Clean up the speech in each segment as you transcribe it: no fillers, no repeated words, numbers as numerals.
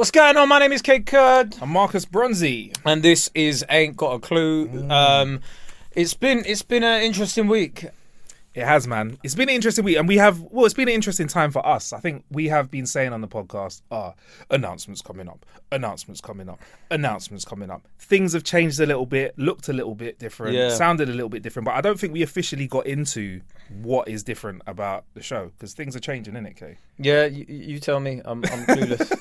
What's going on? My name is Kate Kurd. I'm Marcus Bronzy. And this is Ain't Got a Clue. It's been an interesting week. It has, man. It's been an interesting week. And it's been an interesting time for us. I think we have been saying on the podcast, announcements coming up. Things have changed a little bit, looked a little bit different, sounded a little bit different. But I don't think we officially got into what is different about the show because things are changing, innit, Kay? Yeah, you tell me. I'm clueless.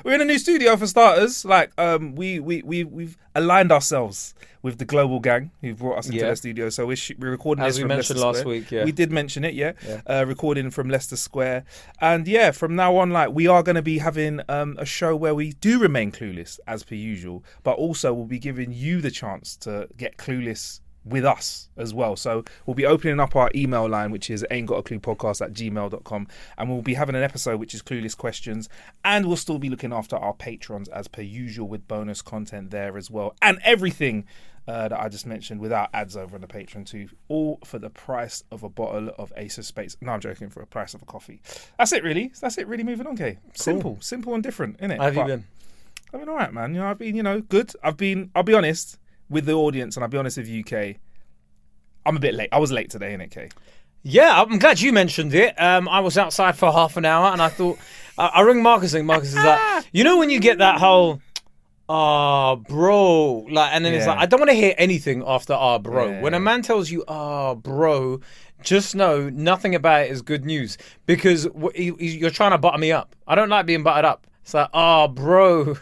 We're in a new studio for starters. Like, we've aligned ourselves with the global gang who brought us into their studio. So we're recording as this we from mentioned Leicester last Square. week. Yeah, we did mention it. Recording from Leicester Square, and from now on, like, we are going to be having a show where we do remain clueless as per usual, but also we'll be giving you the chance to get clueless with us as well. So we'll be opening up our email line, which is aintgotacluepodcast@gmail.com, and we'll be having an episode which is Clueless Questions, and we'll still be looking after our patrons as per usual with bonus content there as well, and everything that I just mentioned without ads over on the Patreon too, all for the price of a bottle of Ace of Spades. No, I'm joking, for a price of a coffee. That's it really. Moving on, Kay. Cool. Simple and different, innit? How have you been? I've been alright, man. I've been, good. I'll be honest with the audience, and I'll be honest with you, Kay. I'm a bit late. I was late today, innit, Kay? Yeah, I'm glad you mentioned it. I was outside for half an hour, and I thought, I ring Marcus, and Marcus is like, when you get that whole, bro, like, and then it's like, I don't want to hear anything after, bro. Yeah. When a man tells you, bro, just know nothing about it is good news, because you're trying to butter me up. I don't like being buttered up. It's like, bro.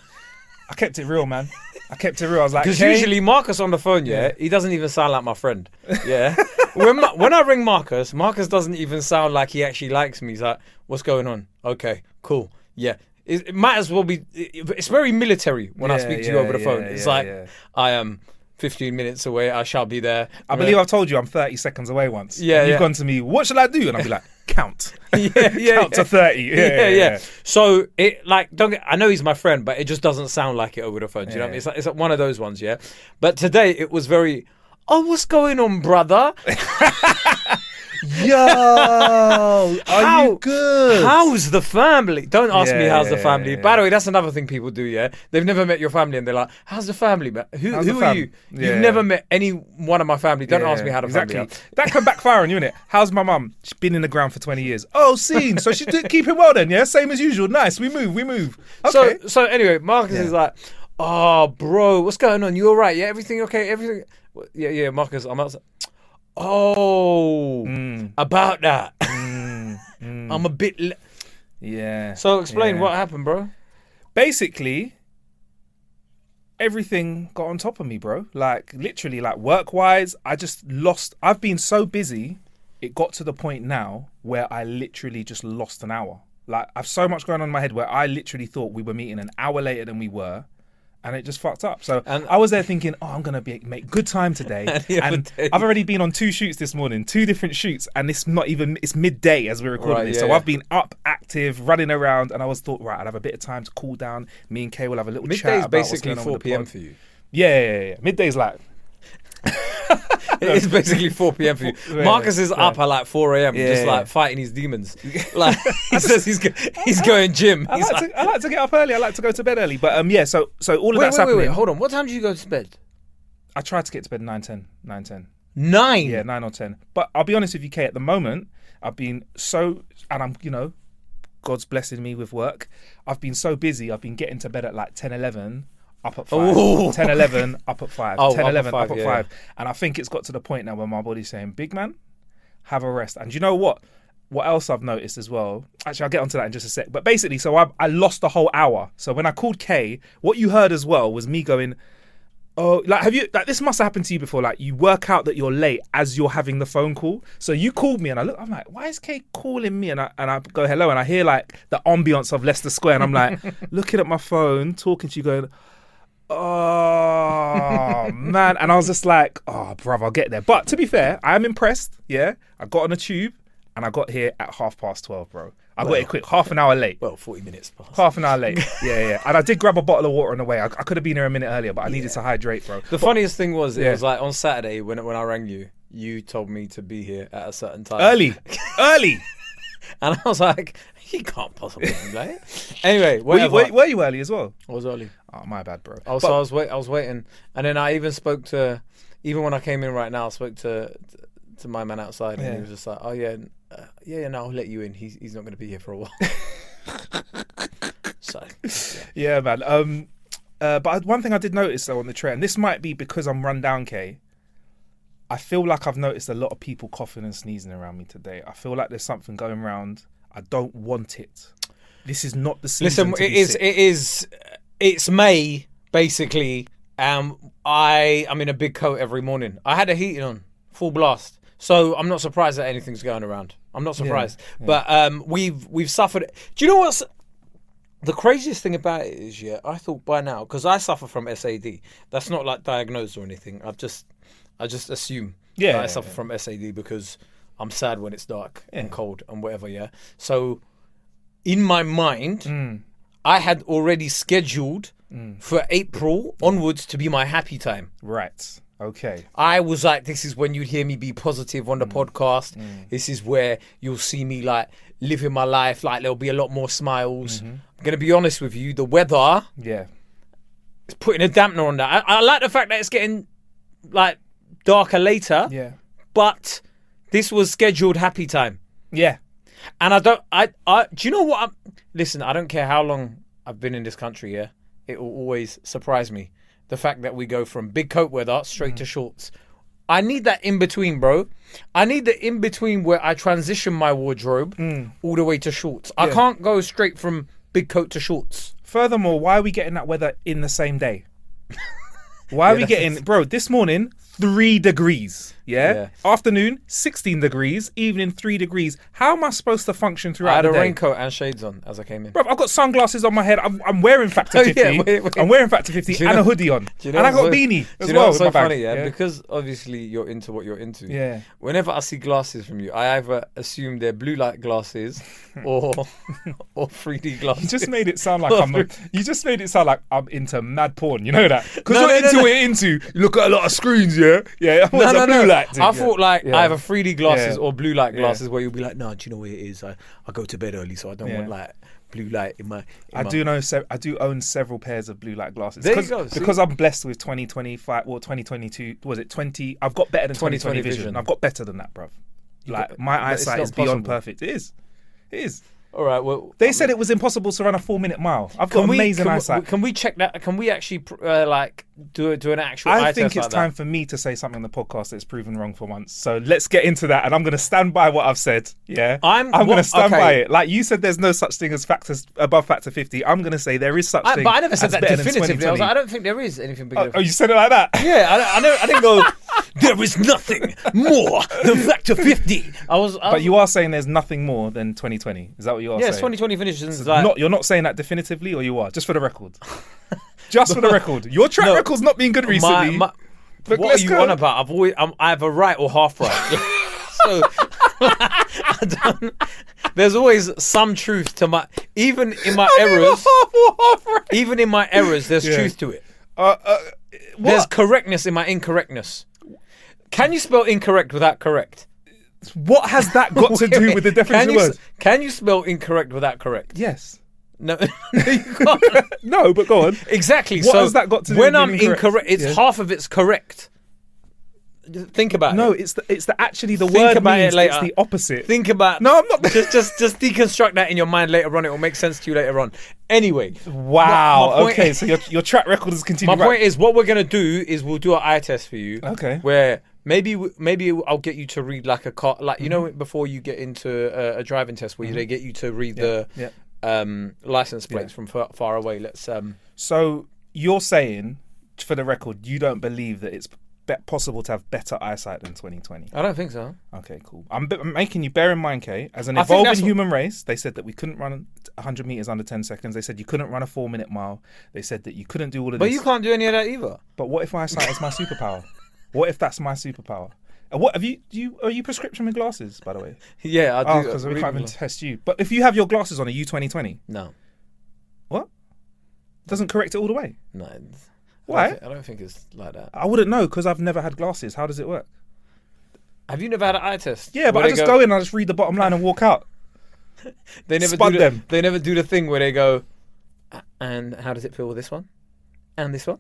I kept it real, man. I was like, because usually Marcus on the phone, he doesn't even sound like my friend. Yeah. when I ring Marcus doesn't even sound like he actually likes me. He's like, what's going on? Okay, cool. Yeah. It might as well be. It's very military when I speak to you over the phone. It's like, I am 15 minutes away. I shall be there. I believe I've told you I'm 30 seconds away once. Yeah. You've gone to me, what should I do? And I'll be like, count. Count to 30. Yeah. So it, like, I know he's my friend, but it just doesn't sound like it over the phone. Do you know what I mean? It's like one of those ones, yeah. But today it was very, what's going on, brother? Yo, are you good? How's the family? Don't ask me how's the family. By the way, that's another thing people do, yeah? They've never met your family and they're like, how's the family, man? Who are you? You've never met any one of my family. Don't ask me how the family are. That can backfire on you, innit? How's my mum? She's been in the ground for 20 years. Oh, seen. So she's keeping well then, yeah? Same as usual. Nice. We move. Okay. So anyway, Marcus is like, bro, what's going on? You all right? Yeah, everything okay? Everything? Yeah, Marcus, I'm outside. About that. I'm a bit... So explain what happened, bro. Basically, everything got on top of me, bro. Like, literally, like, work-wise, I've been so busy, it got to the point now where I literally just lost an hour. Like, I've so much going on in my head where I literally thought we were meeting an hour later than we were. And it just fucked up. So I was there thinking, I'm going to make good time today. And I've already been on 2 shoots this morning, 2 different shoots. And it's midday as we're recording this. So I've been up, active, running around. And I thought, right, I'd have a bit of time to cool down. Me and Kay will have a little chat about what's going on with the pod. Midday's basically 4 p.m. for you. Yeah. Midday's like... It is basically 4 p.m. for you. Marcus is up at like 4 a.m. just like fighting his demons. Like he says he's going gym. I like to get up early. I like to go to bed early. But so all of that's happening. Wait, hold on. What time do you go to bed? I try to get to bed 9:10. 9? Yeah, 9 or 10. But I'll be honest with you, Kay, at the moment, I've been and I'm, God's blessing me with work. I've been so busy. I've been getting to bed at like 10, 11. Up at 5, 10, 11, up at 5, 10, 11, up at 5. And I think it's got to the point now where my body's saying, big man, have a rest. And you know what? What else I've noticed as well? Actually, I'll get onto that in just a sec. But basically, so I lost the whole hour. So when I called Kay, what you heard as well was me going, this must have happened to you before. Like, you work out that you're late as you're having the phone call. So you called me and I'm like, why is Kay calling me? And I go, hello. And I hear like the ambience of Leicester Square. And I'm like, looking at my phone, talking to you, going, oh man. And I was just like, bruv, I'll get there. But to be fair, I am impressed. I got on a tube and I got here at 12:30, bro. I got here quick, half an hour late. 40 minutes past. Half an hour late. Yeah. And I did grab a bottle of water on the way. I could have been here a minute earlier, but I needed to hydrate, bro. The funniest thing was, it was like on Saturday when I rang you, you told me to be here at a certain time. Early. And I was like, He can't possibly be late. Anyway, Were you early as well? I was early. Oh, my bad, bro. I was waiting, and then I even spoke to. Even when I came in right now, I spoke to my man outside, and he was just like, "Oh yeah, no, I'll let you in. He's not going to be here for a while." So, yeah, man. But one thing I did notice though on the train, this might be because I'm run down, Kay. I feel like I've noticed a lot of people coughing and sneezing around me today. I feel like there's something going around. I don't want it. This is not the season. Listen, it is. It's May basically. I'm in a big coat every morning. I had a heating on, full blast. So I'm not surprised that anything's going around. I'm not surprised. Yeah. But we've suffered. Do you know what's the craziest thing about it is? Yeah, I thought by now, because I suffer from SAD. That's not like diagnosed or anything. I just assume that I suffer from SAD because I'm sad when it's dark and cold and whatever. Yeah. So in my mind, I had already scheduled for April onwards to be my happy time. Right. Okay. I was like, this is when you'd hear me be positive on the podcast. This is where you'll see me like living my life. Like there'll be a lot more smiles. I'm going to be honest with you. The weather is putting a dampener on that. I like the fact that it's getting like darker later. Yeah. But this was scheduled happy time. Yeah. And do you know what? Listen, I don't care how long I've been in this country, yeah? It will always surprise me. The fact that we go from big coat weather straight to shorts. I need that in between, bro. I need the in between where I transition my wardrobe all the way to shorts. I can't go straight from big coat to shorts. Furthermore, why are we getting that weather in the same day? Why are we getting... Bro, this morning, 3 degrees. Yeah? Afternoon, 16 degrees. Evening, 3 degrees. How am I supposed to function throughout the day? I had a raincoat and shades on as I came in. Bro, I've got sunglasses on my head. I'm wearing Factor 50. Wait. I'm wearing Factor 50 and a hoodie on. And I got a beanie as well. It's so funny, because obviously you're into what you're into. Yeah. Whenever I see glasses from you, I either assume they're blue light glasses or 3D glasses. You just made it sound like I'm into mad porn. You know that? Because you're into what you're into. You look at a lot of screens, yeah? Yeah. Blue light, I thought like either 3D glasses or blue light glasses where you'll be like, no, do you know what it is? I go to bed early, so I don't want like blue light in my... I do own several pairs of blue light glasses. There you go. Because I'm blessed with 2025 or 2022. Was it 20? I've got better than 2020 vision. I've got better than that, bruv. Like my eyesight is beyond perfect. It is. All right. Well, they said it was impossible to run a 4-minute mile. I've got amazing eyesight. Can we check that? Can we actually do an actual? I think it's time for me to say something on the podcast that's proven wrong for once. So let's get into that, and I'm going to stand by what I've said. Yeah, I'm going to stand by it. Like you said, there's no such thing as factors above factor 50. I'm going to say there is such thing. But I never said that definitively. I was like, I don't think there is anything bigger. Oh, you said it like that? Yeah, I didn't go. There is nothing more than factor 50. But you are saying there's nothing more than 2020. Is that what you are saying? Yes, 2020 finishes. So you're not saying that definitively, or you are? Just for the record. Just for the record. Your track record's not been good recently. What are you on about? I'm either right or half right. So there's always some truth to my... Even in my errors... Even in my errors, there's truth to it. There's correctness in my incorrectness. Can you spell incorrect without correct? What has that got to do with the definition of words? Can you spell incorrect without correct? Yes. No, you can't. No, but go on. Exactly. What has that got to do when with I'm incorrect? It's half of it's correct. Think about it. No, it's actually the word means it's the opposite. Think about. No, I'm not. just deconstruct that in your mind later on. It will make sense to you later on. Anyway. Wow. Okay, so your track record has continued. My point is, what we're gonna do is we'll do an eye test for you. Okay. Where maybe I'll get you to read like a car, like you know before you get into a driving test where they get you to read the license plates from far away. Let's. So you're saying, for the record, you don't believe that it's possible to have better eyesight than 2020? I don't think so. Okay, cool. I'm making you bear in mind, Kay, as an evolving human race, they said that we couldn't run 100 meters under 10 seconds. They said you couldn't run a 4-minute mile. They said that you couldn't do all of this. But you can't do any of that either. But what if my eyesight is my superpower? What if that's my superpower? What are you prescription with glasses, by the way? Yeah, I do. Because we can't even test you. But if you have your glasses on, are you 2020? No. What? Doesn't correct it all the way? No. Why? I don't think it's like that. I wouldn't know because I've never had glasses. How does it work? Have you never had an eye test? Yeah, but I just go in and I just read the bottom line and walk out. They never Spud do them. They never do the thing where they go, and how does it feel with this one? And this one?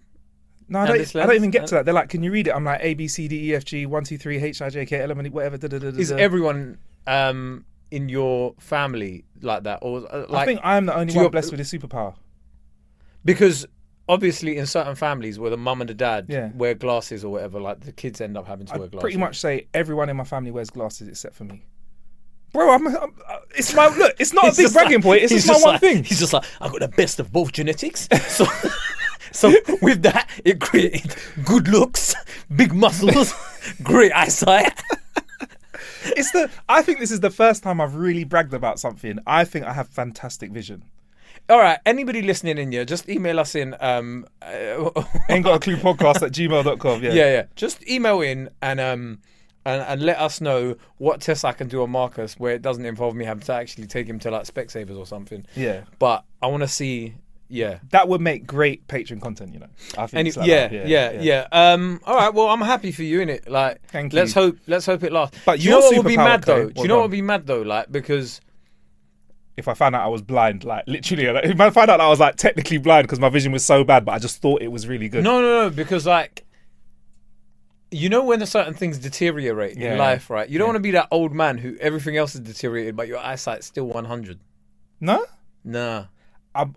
No, I don't even get to that. They're like, can you read it? I'm like, A, B, C, D, E, F, G, 1, 2, 3, H, I, J, K, L, M, N, whatever. Is everyone in your family like that? Or I think I'm the only one blessed with a superpower. Because obviously in certain families where the mum and the dad Yeah. wear glasses or whatever, like the kids end up having to wear glasses. Pretty much say everyone in my family wears glasses except for me. Bro, it's my look. It's not a big bragging point. It's just my one thing. He's just like, I got the best of both genetics. So with that, it created good looks, big muscles, great eyesight. I think this is the first time I've really bragged about something. I think I have fantastic vision. All right, anybody listening in here, just email us in. aintgotacluepodcast@gmail.com. Yeah. Just email in and let us know what tests I can do on Marcus where it doesn't involve me having to actually take him to like Specsavers or something. Yeah. But I want to see. Yeah, that would make great Patreon content. You know. I think yeah. All right. Well, I'm happy for you, innit? Like, thank you. Let's hope it lasts. But do you know what would be mad though? Do you know what would be mad though? Like, because if I found out I was blind, like literally, if I found out I was like technically blind because my vision was so bad, but I just thought it was really good. No, because like, you know when certain things deteriorate in life, right? You don't want to be that old man who everything else is deteriorated, but your eyesight's still 100. No? Nah.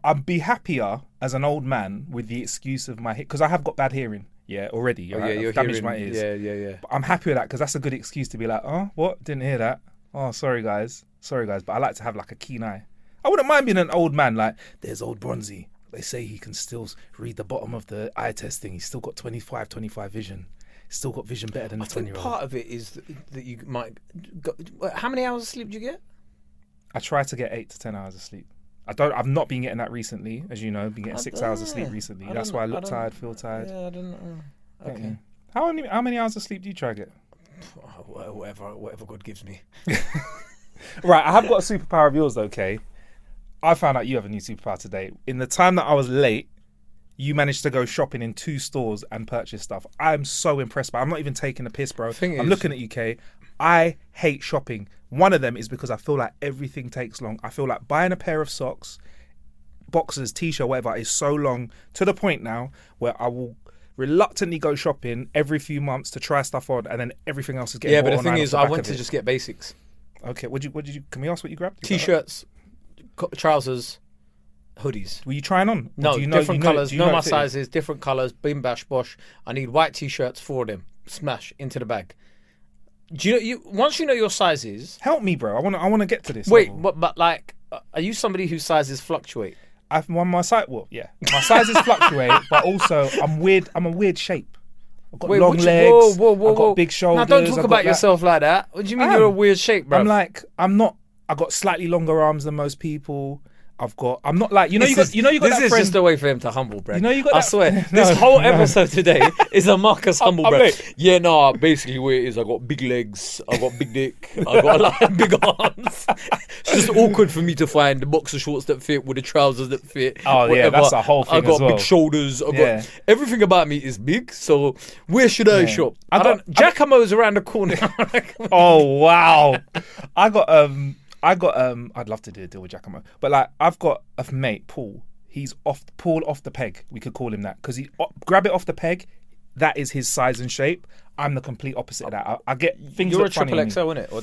I'd be happier as an old man with the excuse of my because I have got bad hearing. Yeah, already. Oh, yeah, I've damaged my ears. Yeah. But I'm happy with that because that's a good excuse to be like, oh, what? Didn't hear that. Oh, sorry guys. But I like to have like a keen eye. I wouldn't mind being an old man. Like, there's old Bronzy. They say he can still read the bottom of the eye test thing. He's still got 25 vision. He's still got vision better than a 20-year-old. Part of it is that you might. How many hours of sleep do you get? I try to get 8 to 10 hours of sleep. I've not been getting that recently, as you know. Been getting 6 hours of sleep recently. That's why I look tired, feel tired. Yeah, I don't know. Okay. How many hours of sleep do you try to get? Whatever God gives me. Right, I have got a superpower of yours though, okay? I found out you have a new superpower today. In the time that I was late, you managed to go shopping in 2 stores and purchase stuff. I'm so impressed I'm not even taking a piss, bro. I'm looking at UK. I hate shopping. One of them is because I feel like everything takes long. I feel like buying a pair of socks, boxers, t-shirt, whatever is so long to the point now where I will reluctantly go shopping every few months to try stuff on, and then everything else is getting. Yeah, but the thing is, I went to just get basics. Okay, what did you? Can we ask what you grabbed? T-shirts, trousers, hoodies. Were you trying on? No, different colours. Know my sizes, different colours. Bim bash bosh. I need white T-shirts, 4 of them. Smash into the bag. Do you know once you know your sizes? Help me, bro. I want to get to this. Wait, but like, are you somebody whose sizes fluctuate? My sizes fluctuate, but also I'm weird. I'm a weird shape. I've got long legs. Whoa. I've got big shoulders. Now don't talk about yourself like that. What do you mean you're a weird shape, bro? I'm not. I got slightly longer arms than most people. I'm not like, you got that friend. This is just a way for him to humble, bro. You know you got I swear, this whole episode today is a Marcus humble, bro. Mate. Yeah, no, basically what it is, I got big legs, I got big dick, I got like big arms. It's just awkward for me to find the boxer shorts that fit with the trousers that fit. Oh, yeah, that's a whole thing I got as well. big shoulders. I got everything about me is big. So where should I shop? Giacomo's around the corner. Oh wow, I'd love to do a deal with Giacomo, but like I've got a mate, Paul. He's off the peg. We could call him that because he grab it off the peg. That is his size and shape. I'm the complete opposite of that. I get things. You're a funny triple XL, innit? Or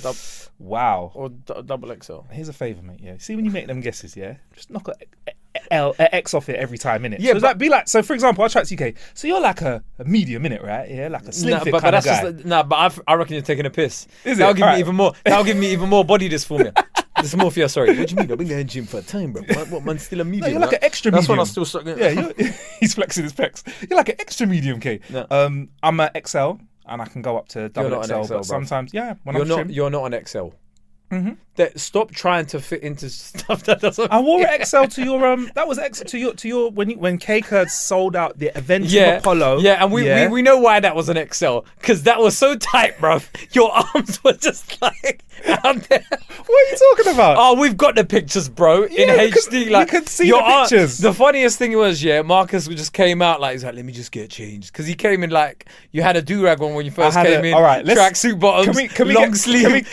wow. Or double XL. Here's a favour, mate. Yeah. See when you make them guesses, yeah, just knock a X off it every time, innit? Yeah, so so for example, I try to UK. So you're like a medium, innit, right? Yeah, like a slim fit kind of guy. But I reckon you're taking a piss. Is that'll it? give me even more. That'll give me even more body dysmorphia. Dysmorphia, sorry. What do you mean? I've been going to gym for a time, bro. What man's still a medium? No, you're like an extra medium. That's when I still start going. Yeah, he's flexing his pecs. You're like an extra medium, K. No. I'm an XL, and I can go up to double XL, but bro. sometimes, when you're not an XL. Mm-hmm. Stop trying to fit into stuff that doesn't. I wore an XL to your that was XL to your when K Kurd sold out the Adventure Apollo. Yeah, and we know why that was an XL because that was so tight, bro. Your arms were just like out there. What are you talking about? Oh, we've got the pictures, bro, in HD. Like you could see the pictures. The funniest thing was, Marcus just came out like he's like, let me just get changed because he came in like you had a do rag on when you first came in. All right, tracksuit bottoms,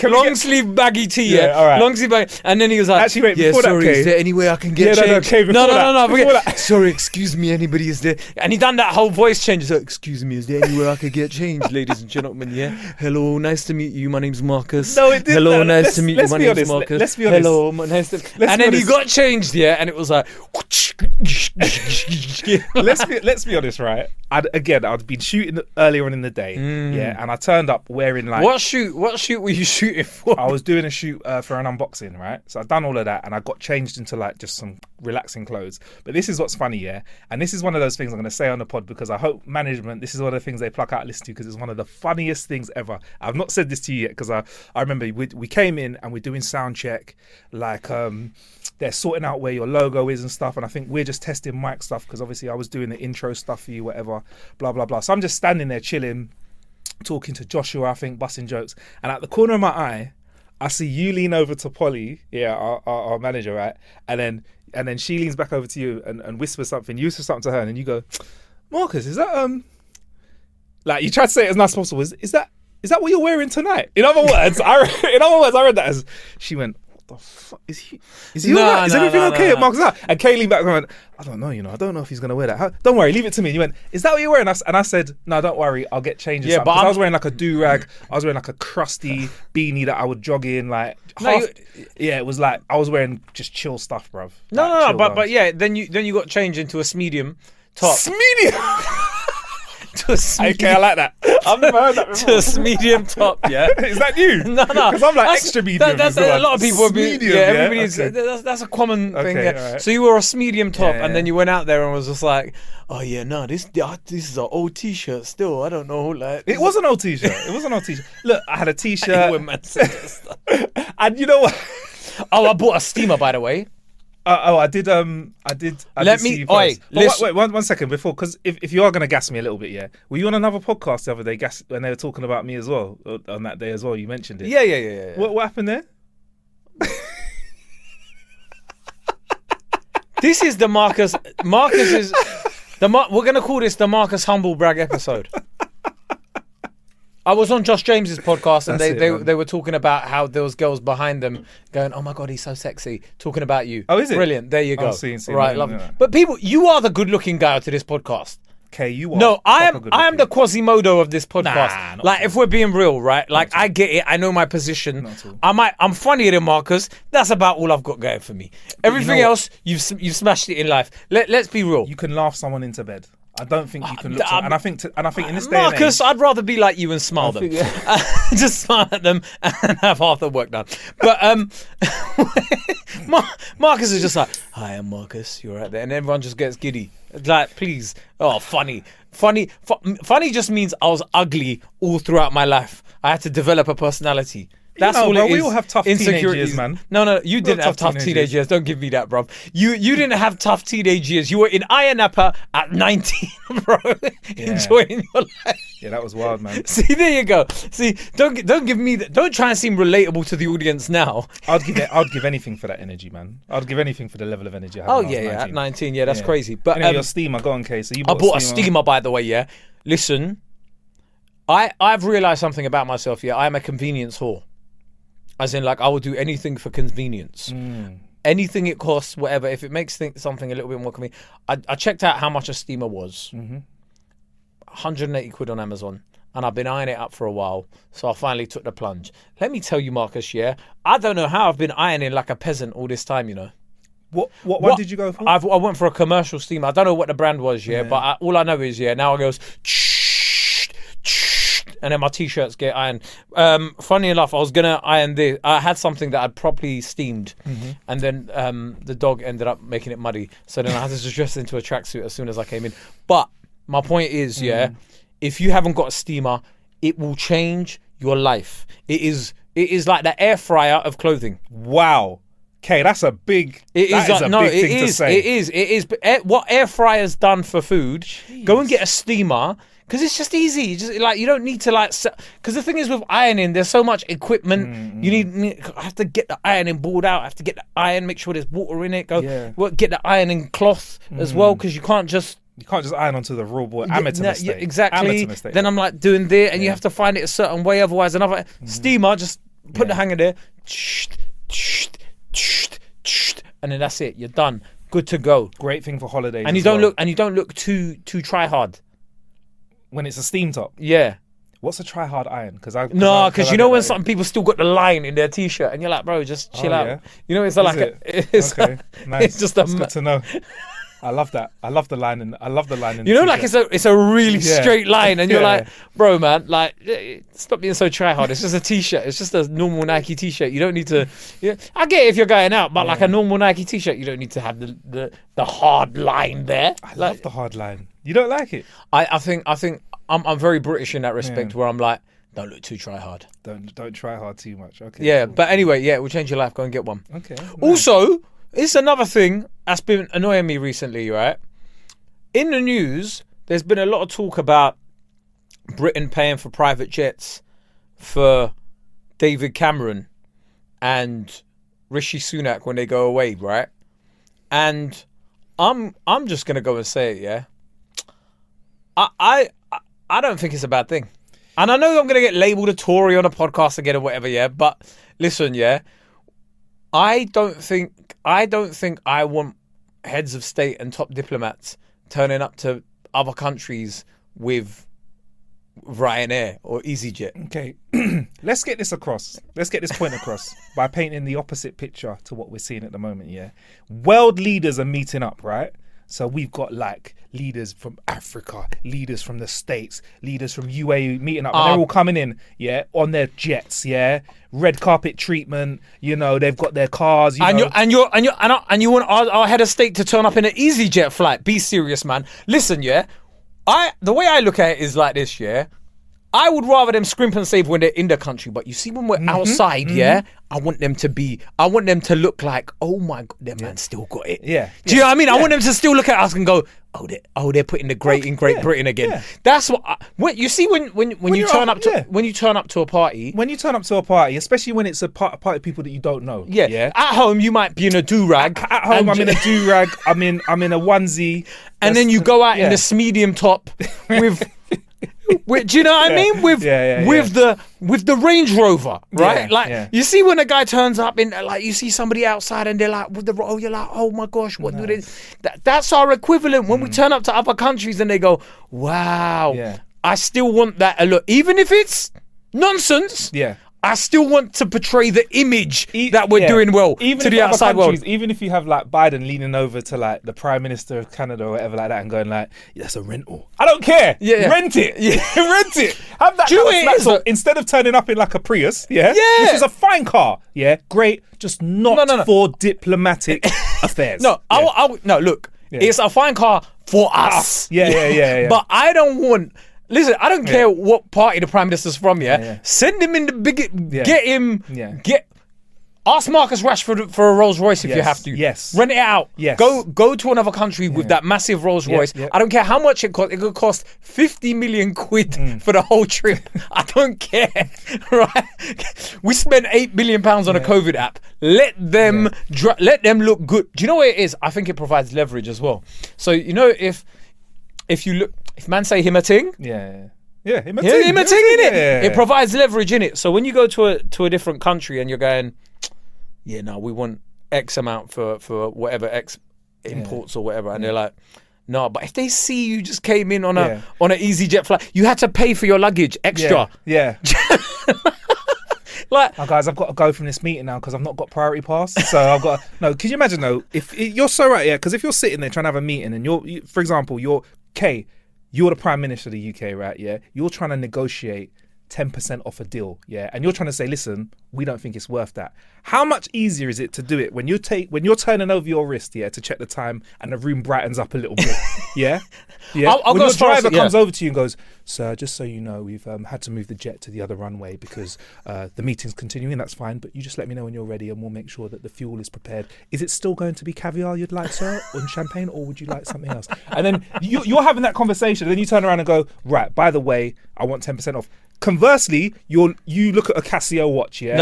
long sleeve baggy tea, yeah. All right. Long sleeve baggy. And then he was like, Actually, wait, yeah, before that, sorry, Kay. is there any way I can get change? Kay, before that. Before that. Sorry, excuse me, anybody is there? And he done that whole voice change. So, excuse me, is there any way I could get change, ladies and gentlemen? Yeah. Hello, nice to meet you. My name's Marcus. No, it didn't. Hello, nice to meet you. My name's Marcus. Let's be honest. Hello, nice to. And then he got changed, yeah, and it was like. Let's be honest, right? I'd been shooting earlier on in the day, yeah, and I turned up wearing like What shoot were you shooting for? I was doing a shoot for an unboxing, right? So I'd done all of that and I got changed into like just some relaxing clothes. But this is what's funny, yeah, and this is one of those things I'm going to say on the pod because I hope management, this is one of the things they pluck out and listen to because it's one of the funniest things ever. I've not said this to you yet because I remember we came in and we're doing sound check, like they're sorting out where your logo is and stuff, and I think we're just testing mic stuff because obviously I was doing the intro stuff for you, whatever, blah blah blah. So I'm just standing there chilling, talking to Joshua, I think, busting jokes, and at the corner of my eye I see you lean over to Polly, yeah, our manager, right, and then she leans back over to you and whispers something, you whisper something to her, and then you go, Marcus, is that like you tried to say it as nice as possible, is that what you're wearing tonight? In other words, I read that as, she went, the fuck is he alright? Is everything okay at Mark's house? And Kay leaned back and went, I don't know, I don't know if he's gonna wear that. Don't worry, leave it to me. And you went, is that what you're wearing? And I said, no, don't worry, I'll get changed. Yeah, but I was wearing like a do-rag, I was wearing like a crusty beanie that I would jog in, like yeah, it was like I was wearing just chill stuff, bruv. No, but yeah, then you got changed into a Smedium top. Smedium. To a Smedium. Okay, I like that. I've never heard that before. To a Smedium top, yeah. Is that you? No. Because I'm like extra medium. That's a lot of people would be. Smedium, yeah, everybody's. okay. That's a common thing. Okay, Yeah. right. So you wore a Smedium top, Yeah, and then you went out there and was just like, oh yeah, no, this is an old T-shirt. Still, I don't know. Like it was an old T-shirt. Look, I had a T-shirt. And you know what? Oh, I bought a steamer, by the way. I did. Let me. Wait, one second before, because if you are going to gas me a little bit, yeah. Were you on another podcast the other day, when they were talking about me as well on that day as well? You mentioned it. Yeah. What happened there? This is the Marcus. Marcus is we're going to call this the Marcus Humble Brag episode. I was on Josh James's podcast and they were talking about how there was girls behind them going, oh my God, he's so sexy, talking about you. Oh, is it? Brilliant. There you go. See, right, love it. But people, you are the good looking guy to this podcast. Okay, you are. No, I am the Quasimodo of this podcast. Nah, like, if we're being real, right? Like, I get it. I know my position. I'm funnier than Marcus. That's about all I've got going for me. Everything else, you've smashed it in life. Let's be real. You can laugh someone into bed. I don't think you can look. And I think in this day and age, Marcus, I'd rather be like you and smile them. Just smile at them and have half the work done. But Marcus is just like, hi, I'm Marcus. You're right there, and everyone just gets giddy. It's like, please, funny just means I was ugly all throughout my life. I had to develop a personality. That's all it is. We all have tough teenage years, man. No, you didn't have tough teenage years. Don't give me that, bro. You didn't have tough teenage years. You were in Iron Napa at 19, bro. Enjoying your life. Yeah, that was wild, man. See, there you go. See, don't give me that. Don't try and seem relatable to the audience now. I'd give anything for that energy, man. I'd give anything for the level of energy I had. Oh yeah, at 19, yeah, that's crazy. But anyway, your steamer, go on, Kay. So I bought a steamer, by the way. Yeah, listen, I've realised something about myself. Yeah, I'm a convenience whore. As in, like, I will do anything for convenience. Anything it costs, whatever. If it makes something a little bit more convenient. I checked out how much a steamer was. 180 quid on Amazon. And I've been eyeing it up for a while. So I finally took the plunge. Let me tell you, Marcus, yeah, I don't know how I've been ironing like a peasant all this time, you know. What one did you go for? I went for a commercial steamer. I don't know what the brand was, but all I know is, now it goes... And then my T-shirts get ironed. Funny enough, I was going to iron this. I had something that I'd properly steamed. And then the dog ended up making it muddy. So then I had to just dress into a tracksuit as soon as I came in. But my point is, if you haven't got a steamer, it will change your life. It is like the air fryer of clothing. Wow. Okay, that's a big thing to say. It is. But what air fryer's done for food, go and get a steamer. Because it's just easy. You don't need to because the thing is with ironing, there's so much equipment. You I have to get the ironing board out. I have to get the iron, make sure there's water in it. Get the ironing cloth as well, because you can't just iron onto the raw board. Amateur mistake. Exactly. Amateur mistake. Then I'm like doing there, and you have to find it a certain way. Otherwise, another steamer just put the hanger there, and then that's it. You're done. Good to go. Great thing for holidays. And you don't look too try hard when it's a steam top. Yeah. What's a try hard iron? Because you know when some people still got the line in their t-shirt, and you're like, bro, just chill out. Yeah? You know, it's like okay, nice. It's just That's good to know. I love that. I love the line. You know, like it's a really straight line, and you're like, bro, man, like stop being so try hard. It's just a t-shirt. It's just a normal Nike t-shirt. You don't need to. Yeah, I get it if you're going out, but like a normal Nike t-shirt, you don't need to have the hard line there. I love the hard line. You don't like it? I think I'm very British in that respect, where I'm like, don't look too try hard. Don't try hard too much. Okay. Yeah, cool. But anyway, we'll change your life. Go and get one. Okay. Nice. Also, it's another thing that's been annoying me recently, right? In the news, there's been a lot of talk about Britain paying for private jets for David Cameron and Rishi Sunak when they go away, right? And I'm just gonna go and say it, yeah. I don't think it's a bad thing. And I know I'm gonna get labelled a Tory on a podcast again or whatever, yeah. But listen, yeah, I don't think I want heads of state and top diplomats turning up to other countries with Ryanair or EasyJet. Okay, let's get this across. Let's get this point across by painting the opposite picture to what we're seeing at the moment, yeah? World leaders are meeting up, right? So we've got like leaders from Africa, leaders from the States, leaders from UAE meeting up. And they're all coming in, yeah, on their jets, yeah. Red carpet treatment, you know. They've got their cars, you know. And you want our head of state to turn up in an EasyJet flight? Be serious, man. Listen, yeah. The way I look at it is like this, yeah. I would rather them scrimp and save when they're in the country, but you see when we're outside, yeah, I want them to look like, oh my God, that man still got it. Yeah. Do you know what I mean? I want them to still look at us and go, they're putting the great in Great Britain again. Yeah. That's what you see when you turn up to a party. When you turn up to a party, especially when it's a party of people that you don't know. Yeah. At home you might be in a do-rag. At home I'm in a do-rag. I'm in a onesie. And then you go out in the Smedium top with do you know what I mean? With the Range Rover, right? You see when a guy turns up in, like, you see somebody outside and they're like, you're like, oh my gosh, what do they? That's our equivalent when we turn up to other countries and they go, wow. Yeah. I still want that a lot, even if it's nonsense. Yeah. I still want to portray the image that we're doing well to the outside world. Even if you have like Biden leaning over to like the Prime Minister of Canada or whatever like that and going like, that's a rental. I don't care. Yeah. Rent it. Yeah. Rent it. Have that kind of snack. Instead of turning up in like a Prius, which is a fine car, great, just not for diplomatic affairs. No, look, it's a fine car for us. Yeah. But I don't want... Listen, I don't care what party the Prime Minister's from, Send him in the big... Get him... Ask Marcus Rashford for a Rolls Royce if you have to. Yes. Rent it out. Yes. Go to another country with that massive Rolls Royce. I don't care how much it costs. It could cost 50 million quid for the whole trip. I don't care. Right? We spent £8 billion on a COVID app. Let them look good. Do you know what it is? I think it provides leverage as well. So, you know, if man say him a ting, him a ting, innit? It provides leverage in it. So when you go to a different country and you're going, we want X amount for whatever X imports or whatever, and they're like, no, but if they see you just came in on an EasyJet flight, you had to pay for your luggage extra. Yeah. Like, guys, I've got to go from this meeting now because I've not got priority pass. So I've got can you imagine though? If you're so right, because if you're sitting there trying to have a meeting and for example, you're the Prime Minister of the UK, right? Yeah, you're trying to negotiate 10% off a deal, and you're trying to say, listen, we don't think it's worth that. How much easier is it to do it when you're turning over your wrist, to check the time and the room brightens up a little bit, I'll when your driver comes over to you and goes, sir, just so you know, we've had to move the jet to the other runway because the meeting's continuing. That's fine, but you just let me know when you're ready and we'll make sure that the fuel is prepared. Is it still going to be caviar you'd like, sir, and champagne, or would you like something else? And then you're having that conversation, and then you turn around and go, right, by the way, I want 10% off. Conversely, you look at a Casio watch, No.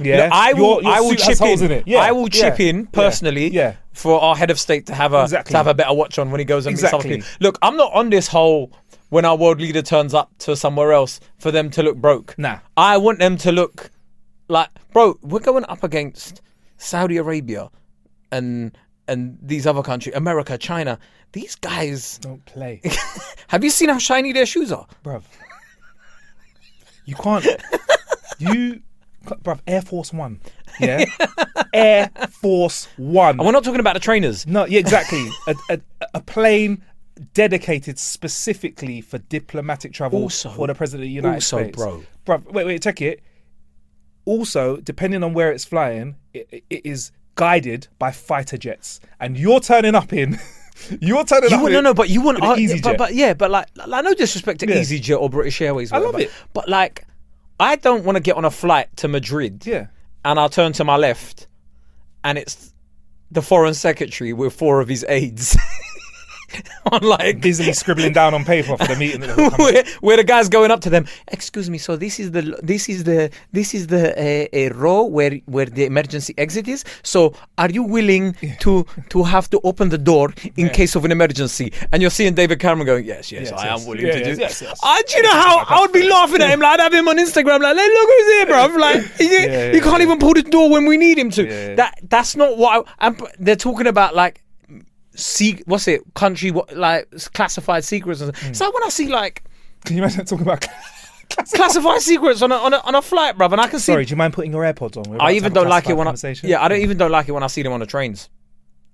Yeah, I will chip in. Yeah. I will chip in personally for our head of state to have a better watch on when he goes and meets other people. Look, I'm not on this whole when our world leader turns up to somewhere else for them to look broke. Nah. I want them to look Like, bro, we're going up against Saudi Arabia and these other countries, America, China. These guys don't play. Have you seen how shiny their shoes are, bruv? You can't. Bruv, Air Force One. Yeah, Air Force One. And we're not talking about the trainers. No, yeah, exactly. a plane dedicated specifically for diplomatic travel Also, for the President of the United States. Bro, wait, check it. Also, depending on where it's flying, it is guided by fighter jets, and you're turning up in. No, but you want EasyJet. but like no disrespect to EasyJet or British Airways. I love it, but like, I don't want to get on a flight to Madrid. Yeah, and I'll turn to my left, and it's the foreign secretary with 4 of his aides. On like busily scribbling down on paper for the meeting where the guy's going up to them. Excuse me, so this is the row where the emergency exit is. So are you willing to have to open the door in case of an emergency? And you're seeing David Cameron going, yes, I am willing to do. Yes. Do you know how I would be laughing at him? Like, I'd have him on Instagram, like, look who's here, bruv. Like, he can't even pull the door when we need him to. That's not what they're talking about. Like. Country classified secrets. It's like when I see like. Can you imagine talking about classified secrets on a flight, bruv? And I can see. Sorry, do you mind putting your AirPods on? I even don't like it when I don't like it when I see them on the trains.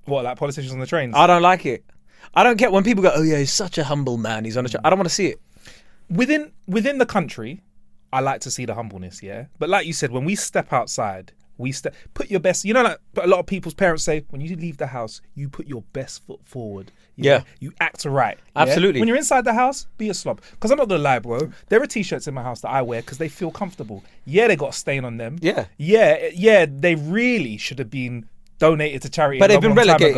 What, like politicians on the trains? I don't like it. I don't get when people go, oh yeah, he's such a humble man. He's on the train. I don't want to see it. Within the country, I like to see the humbleness. Yeah, but like you said, when we step outside. Put your best. You know, like a lot of people's parents say, when you leave the house, you put your best foot forward. You act right. Absolutely. When you're inside the house, be a slob. Because I'm not gonna lie, bro. There are t-shirts in my house that I wear because they feel comfortable. Yeah, they got a stain on them. Yeah. They really should have been donated to charity. But they've been relegated.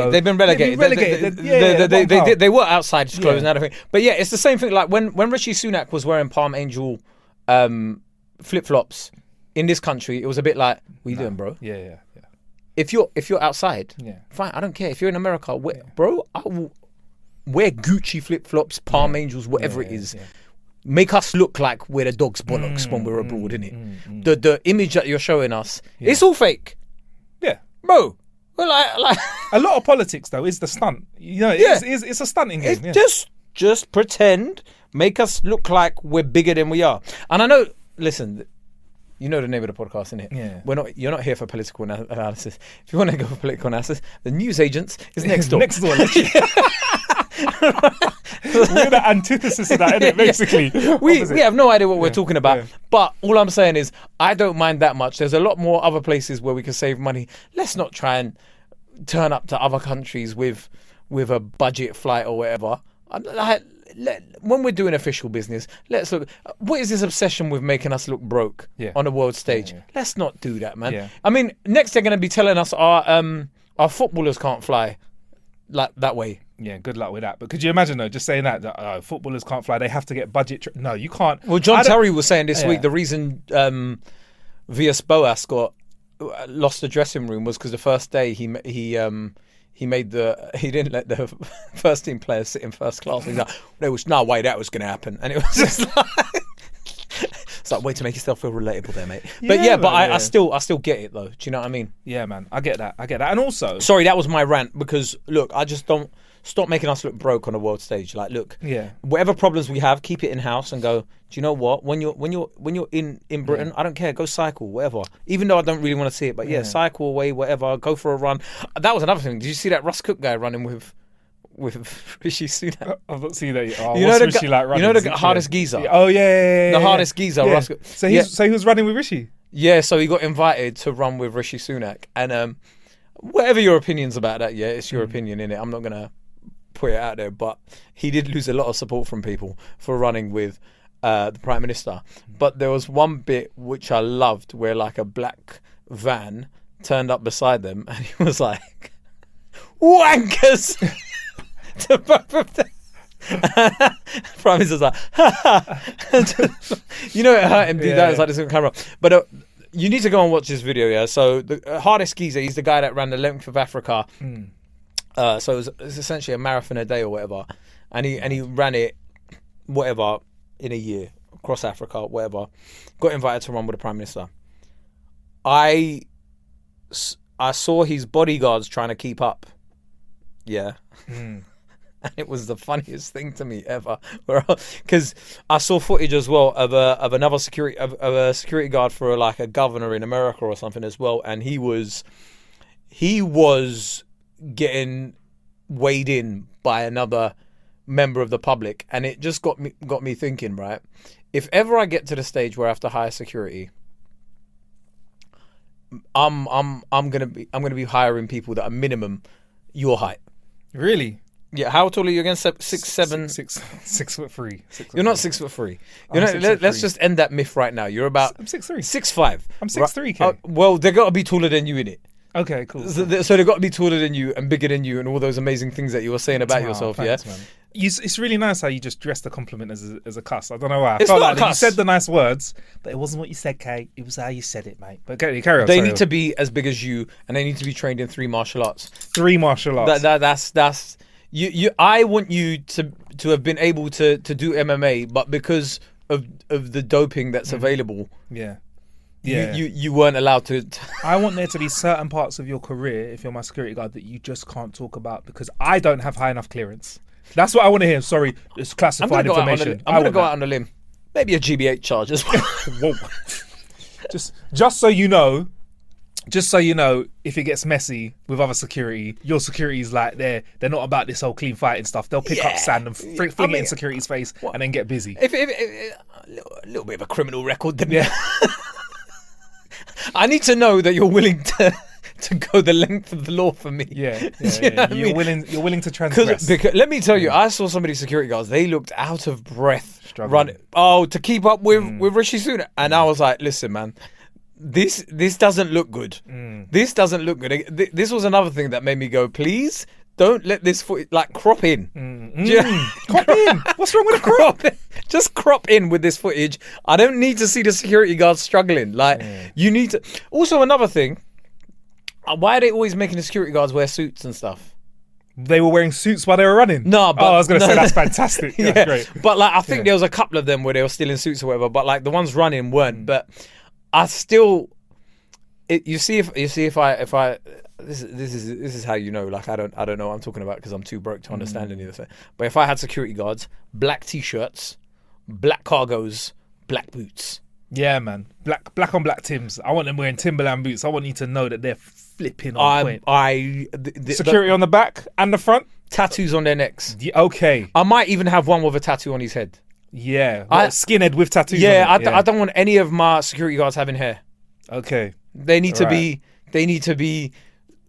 They were outside clothes and everything. But yeah, it's the same thing. Like when Rishi Sunak was wearing Palm Angel flip flops. In this country, it was a bit like, what are you doing, bro? Yeah. If you're outside, fine, I don't care. If you're in America, bro, I will wear Gucci flip-flops, Palm Angels, whatever it is. Make us look like we're the dog's bollocks when we're abroad, innit? The image that you're showing us, it's all fake. Yeah. Bro, well, like a lot of politics, though, is the stunt. You know, it's a stunting game. Just pretend, make us look like we're bigger than we are. And I know, listen... You know the name of the podcast, innit? Yeah. You're not here for political analysis. If you want to go for political analysis, the news agents is next door. Next door. We're the antithesis of that, innit? Basically. We have no idea what we're talking about. But all I'm saying is, I don't mind that much. There's a lot more other places where we can save money. Let's not try and turn up to other countries with a budget flight or whatever. When we're doing official business, let's look. What is this obsession with making us look broke on a world stage? Let's not do that, man. Yeah. I mean, next they're going to be telling us our footballers can't fly like that way. Yeah, good luck with that. But could you imagine though, just saying that footballers can't fly? They have to get budget. No, you can't. Well, John Terry was saying this week the reason Villas-Boas lost the dressing room was because the first day he didn't let the first team players sit in first class. He's like, there was no way that was going to happen, and it was just like, it's like, way to make yourself feel relatable there, mate. But I still get it though. Do you know what I mean? Yeah, man, I get that, and also, sorry, that was my rant because look, I just don't stop making us look broke on a world stage. Like, look, whatever problems we have, keep it in house and go. Do you know what? When you're in Britain, I don't care. Go cycle, whatever. Even though I don't really want to see it, but cycle away, whatever. Go for a run. That was another thing. Did you see that Russ Cook guy running with Rishi Sunak? I've not seen that yet. Oh, you know the hardest geezer. Oh yeah. The hardest geezer. Yeah. Russ Cook. So he was running with Rishi. Yeah. So he got invited to run with Rishi Sunak, and whatever your opinions about that, it's your opinion, innit? I'm not gonna put it out there, but he did lose a lot of support from people for running with the Prime Minister. But there was one bit which I loved where like a black van turned up beside them and he was like, wankers to both of them. Prime Minister's like, you know, it hurt him do that. It's like this on camera. But you need to go and watch this video, yeah? So the hardest geezer, he's the guy that ran the length of Africa. So it was essentially a marathon a day or whatever. And he ran it, whatever, in a year, across Africa, whatever. Got invited to run with the Prime Minister. I saw his bodyguards trying to keep up. Yeah. And it was the funniest thing to me ever, because I saw footage as well of another security of a security guard for like a governor in America or something as well, and he was getting weighed in by another member of the public, and it just got me thinking, right? If ever I get to the stage where I have to hire security, I'm gonna be hiring people that are minimum your height. Really? Yeah. How tall are you again? 6'7"? 6'3". You're not 6'3". Let's just end that myth right now. You're about. I'm 6'3". 6'5". I'm 6'3". Right? Well, they got to be taller than you in it. Okay, cool. So they've got to be taller than you and bigger than you and all those amazing things that you were saying about yourself. Thanks, yeah. Man. It's really nice how you just dressed the compliment as a cuss. I don't know why. I It's felt not like a cuss. you said the nice words, but it wasn't what you said, Kate. It was how you said it, mate. But carry on. They need to be as big as you, and they need to be trained in 3 martial arts. 3 martial arts. That's you. I want you to have been able to do MMA, but because of the doping that's available, Yeah. you weren't allowed to. I want there to be certain parts of your career, if you're my security guard, that you just can't talk about because I don't have high enough clearance. That's what I want to hear. Sorry, it's classified information. I'm gonna go out on a limb. Maybe a GBH charge as well. Whoa. Just so you know, if it gets messy with other security, your security's like they're not about this whole clean fighting stuff. They'll pick up sand and fling it in security's face and then get busy. If a little bit of a criminal record, then yeah. I need to know that you're willing to go the length of the law for me. Yeah. You're willing to transgress. Because let me tell you, I saw some of these security guards. They looked out of breath Struggling. running. To keep up with Rishi Sunak, and I was like, listen, man. This doesn't look good. This doesn't look good. This was another thing that made me go, please don't let this foot crop in. Crop in. What's wrong with a crop? Just crop in with this footage. I don't need to see the security guards struggling. You need to. Also, another thing. Why are they always making the security guards wear suits and stuff? They were wearing suits while they were running. No, but I was going to say that's fantastic. Yeah, That's great. But I think there was a couple of them where they were still in suits or whatever. But the ones running weren't. But I still. You see if I this is how you know I don't know what I'm talking about because I'm too broke to understand any of this. But if I had security guards, black t-shirts, black cargos, black boots. Yeah, man. Black on black Timbs. I want them wearing Timberland boots. I want you to know that they're flipping on point. Security on the back and the front. Tattoos on their necks. Yeah, okay. I might even have one with a tattoo on his head. Yeah. Skinhead with tattoos. Yeah, on it. I don't want any of my security guards having hair. Okay. They need to be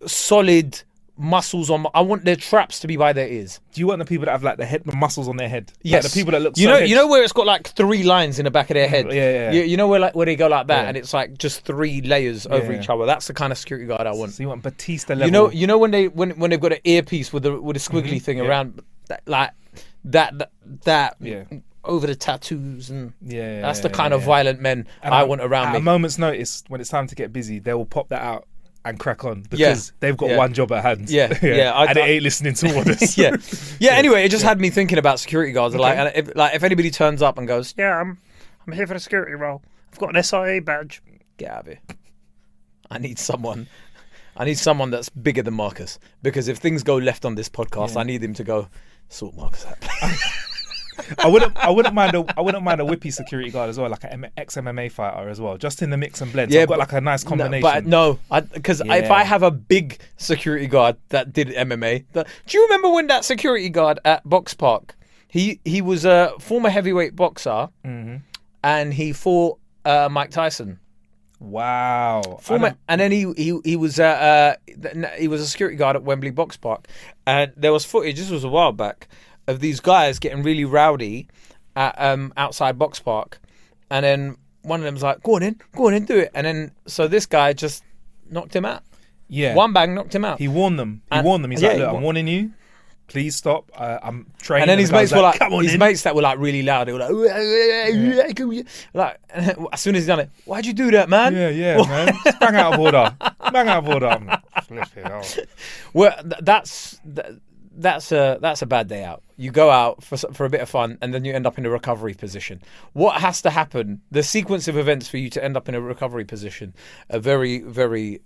solid muscles on. I want their traps to be by their ears. Do you want the people that have the muscles on their head? Yes. The people that look. You know where it's got 3 lines in the back of their head. Yeah. You know where they go like that, and it's just 3 layers over each other. That's the kind of security guard I want. So you want Batista level. You know when they've got an earpiece with a squiggly thing around that. Yeah. Over the tattoos and that's the yeah, kind of violent men I want around me. At a moment's notice, when it's time to get busy, they will pop that out and crack on because they've got one job at hand. Yeah. And they ain't listening to orders. Yeah. Anyway, it just had me thinking about security guards. Okay. If anybody turns up and goes, "Yeah, I'm here for the security role. I've got an SIA badge." Get out of here. I need someone that's bigger than Marcus because if things go left on this podcast, I need him to go sort Marcus out. I wouldn't mind a whippy security guard as well, like an ex-MMA fighter as well, just in the mix and blend. So I've got a nice combination. Because if I have a big security guard that did MMA, do you remember when that security guard at Box Park? He was a former heavyweight boxer, and he fought Mike Tyson. Wow! And then he was a security guard at Wembley Box Park, and there was footage. This was a while back. Of these guys getting really rowdy at outside Box Park, and then one of them's like, "Go on in, do it." And then so this guy just knocked him out. Yeah, one bang knocked him out. He warned them. He's like, "Look, I'm warning you. Please stop. I'm training." And then his mates were like, "Come on in." mates that were really loud. They were like, as soon as he done it, "Why'd you do that, man?" Yeah, man. Just bang out of order. I'm like, flip it out. Well, that's a bad day out. You go out for a bit of fun, and then you end up in a recovery position. What has to happen? The sequence of events for you to end up in a recovery position are very, very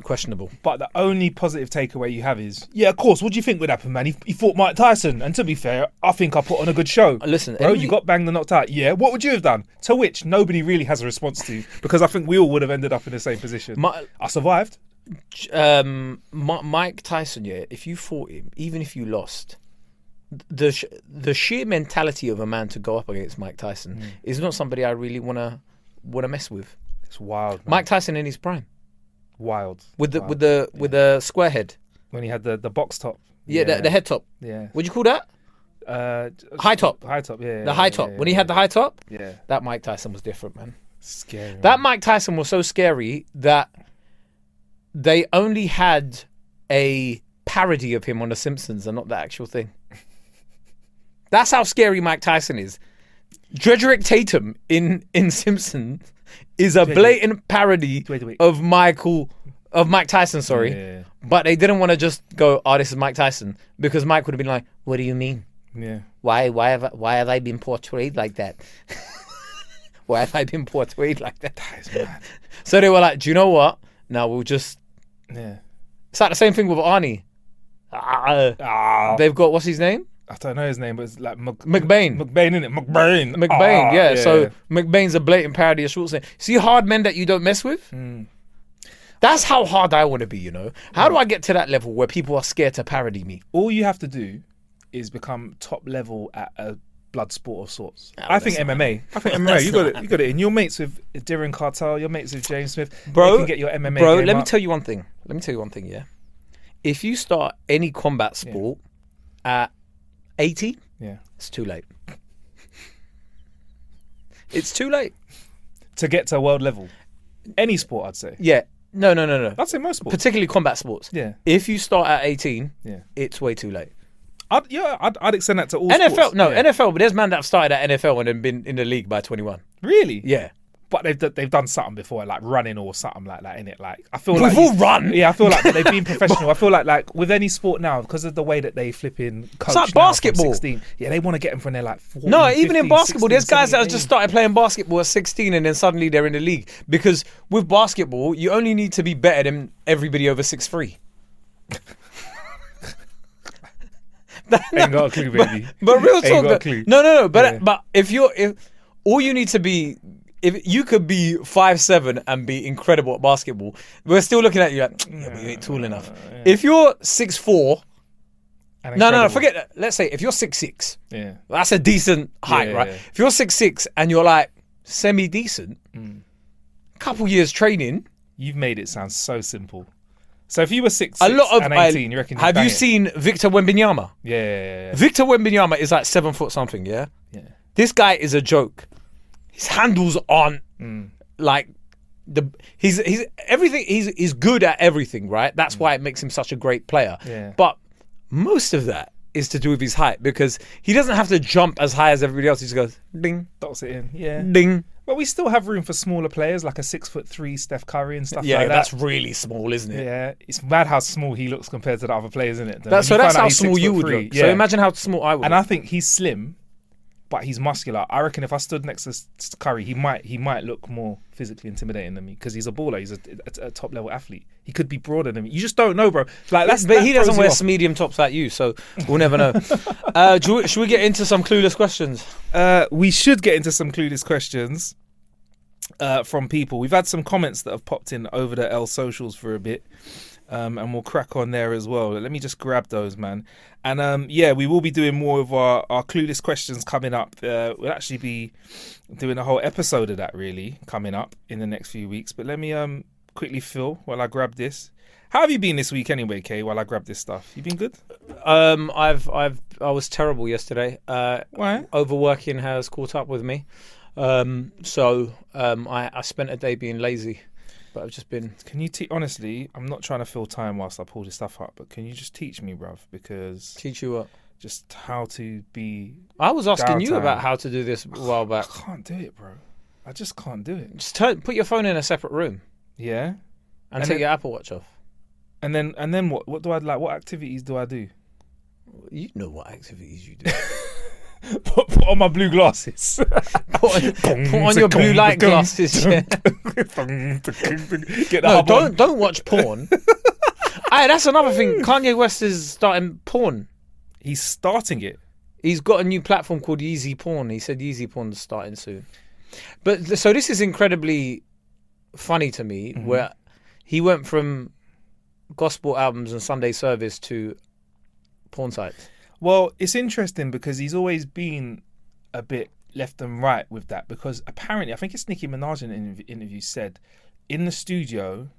questionable. But the only positive takeaway you have is, yeah, of course. What do you think would happen, man? He fought Mike Tyson, and to be fair, I think I put on a good show. Listen, bro, you got banged and knocked out. Yeah, what would you have done? To which nobody really has a response to, because I think we all would have ended up in the same position. I survived. Mike Tyson, yeah. If you fought him, even if you lost, the sheer mentality of a man to go up against Mike Tyson is not somebody I really wanna mess with. It's wild, man. Mike Tyson in his prime, wild with the square head when he had the box top. Yeah, the head top. Yeah, what'd you call that? High top. High top. Yeah, the high top. When he had the high top. Yeah, that Mike Tyson was different, man. Scary. That Mike Tyson was so scary that they only had a parody of him on The Simpsons and not the actual thing. That's how scary Mike Tyson is. Drederick Tatum in Simpsons is a blatant parody of Mike Tyson, sorry. Yeah. But they didn't want to just go, oh, this is Mike Tyson, because Mike would have been like, what do you mean? Yeah. Why have I been portrayed like that? Why have I been portrayed like that? That is mad. So they were like, do you know what? Now we'll just... Yeah. It's like the same thing with Arnie. They've got, what's his name? I don't know his name, but it's like McBain. McBain, isn't it? McBain, yeah. So McBain's a blatant parody of Schwarzenegger. See hard men that you don't mess with? That's how hard I want to be, you know? How do I get to that level where people are scared to parody me? All you have to do is become top level at a blood sport of sorts. I think MMA. You got it in. You're mates with Darren Cartel. You're mates with James Smith. Bro, you can get your MMA. Bro, game let me up. tell you one thing. Yeah. If you start any combat sport at 18, it's too late. It's too late to get to a world level. Any sport, I'd say. Yeah. No. I'd say most sports, particularly combat sports. Yeah. If you start at 18, it's way too late. I'd extend that to all NFL. sports. No, NFL. But there's men that have started at NFL and then been in the league by 21. Really? Yeah. But they've done something before, like running or something like that, innit? Like I feel We've like all run. Yeah, I feel like they've been professional. I feel like with any sport now, because of the way that they flipping coach. It's like basketball. 16, they want to get them from there like 14, no, even 15, in basketball, 16, there's guys 17, that have just started playing basketball at 16 and then suddenly they're in the league. Because with basketball, you only need to be better than everybody over 6'3". Ain't got a clue, baby. But real talk, Ain't got a clue. No. But if all you need to be, if you could be 5'7" and be incredible at basketball, we're still looking at you like, but you ain't tall enough. Yeah. If you're 6'4", no, forget that. Let's say if you're 6'6", that's a decent height, right? Yeah. If you're 6'6" and you're like semi-decent, couple years training, you've made it sound so simple. So if you were 6'6" and 18, you reckon? Have you seen Victor Wembanyama? Yeah. Victor Wembanyama is like 7 foot something. Yeah. This guy is a joke. His handles aren't like he's everything. He's good at everything, right? That's why it makes him such a great player. Yeah. But most of that is to do with his height, because he doesn't have to jump as high as everybody else. He just goes ding, dots it in. Yeah. Ding. But we still have room for smaller players, like a 6'3" Steph Curry and stuff like that. Yeah, that's really small, isn't it? Yeah, it's mad how small he looks compared to the other players, isn't it? That's how small you would look. Yeah. So imagine how small I would. And I think he's slim, but he's muscular. I reckon if I stood next to Curry, he might look more physically intimidating than me, because he's a baller. He's a top level athlete. He could be broader than me. You just don't know, bro. Like but he doesn't wear Smedium tops like you, so we'll never know. Should we get into some clueless questions? We should get into some clueless questions. From people. We've had some comments that have popped in over the L socials for a bit, and we'll crack on there as well. Let me just grab those, man. And we will be doing more of our clueless questions coming up. We'll actually be doing a whole episode of that really coming up in the next few weeks. But let me quickly fill while I grab this. How have you been this week anyway, Kay, while I grab this stuff? You been good? I was terrible yesterday. Why? Overworking has caught up with me. So I spent a day being lazy, but I've just been... Can you honestly, I'm not trying to fill time whilst I pull this stuff up, but can you just teach me, bruv? Because... Teach you what? Just how to be... I was asking you about how to do this a while back. I can't do it, bro. I just can't do it. Just put your phone in a separate room. Yeah? And take your Apple Watch off. And then what? What do I like? What activities do I do? You know what activities you do. Put on my blue glasses. put on your blue light glasses. Yeah. Get the No, hub on. don't watch porn. Aye, that's another thing. Kanye West is starting porn. He's starting it. He's got a new platform called Yeezy Porn. He said Yeezy Porn's starting soon. But so this is incredibly funny to me, where he went from gospel albums and Sunday service to porn sites. Well, it's interesting because he's always been a bit left and right with that, because apparently, I think it's Nicki Minaj in an interview said in the studio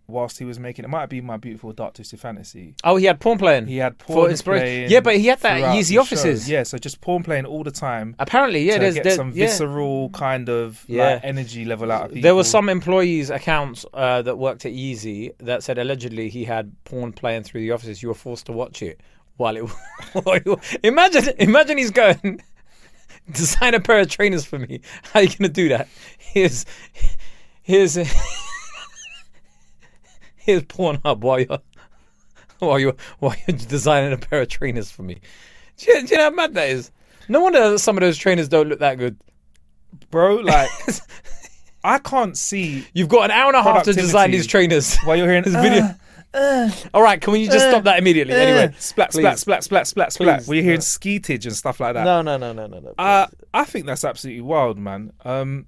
whilst he was making, it might be My Beautiful Dark Twisted Fantasy. Oh, he had porn playing. He had for porn inspiration. playing. Yeah, but he had that throughout Yeezy the offices. show. Yeah, so just porn playing all the time. Apparently, yeah, to there's get there, some yeah. visceral kind of like, energy level out of people. There were some employees' accounts that worked at Yeezy that said allegedly he had porn playing through the offices. You were forced to watch it while it. Imagine he's going, design a pair of trainers for me. How are you gonna do that? Here's Pornhub while you're designing a pair of trainers for me. Do you know how mad that is? No wonder some of those trainers don't look that good, bro. Like, I can't see. You've got an hour and a half to design these trainers. While you're hearing this video. All right, can we just stop that immediately? Anyway, splat, please. splat. Where you're hearing skeetage and stuff like that. No. I think that's absolutely wild, man.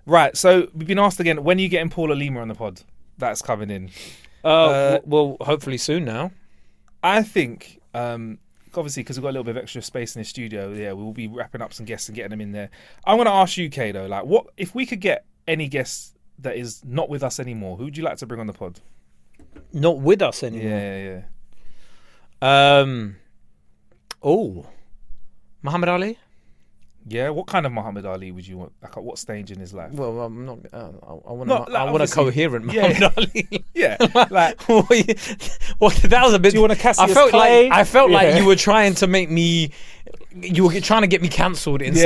Right, so we've been asked again, when are you getting Paula Lima on the pod? That's coming in. Well, hopefully soon now. I think, obviously, because we've got a little bit of extra space in the studio, yeah, we'll be wrapping up some guests and getting them in there. I'm going to ask you, Kay, though, like, what if we could get any guest that is not with us anymore? Who would you like to bring on the pod? Not with us anymore. Yeah. Muhammad Ali. Yeah, what kind of Muhammad Ali would you want? Like, at what stage in his life? Well, I'm not. I want. Like, I want a coherent Muhammad Ali. Yeah, like well, that was a bit. Do you want a Cassius Clay? I felt like you were trying to make me. You were trying to get me cancelled in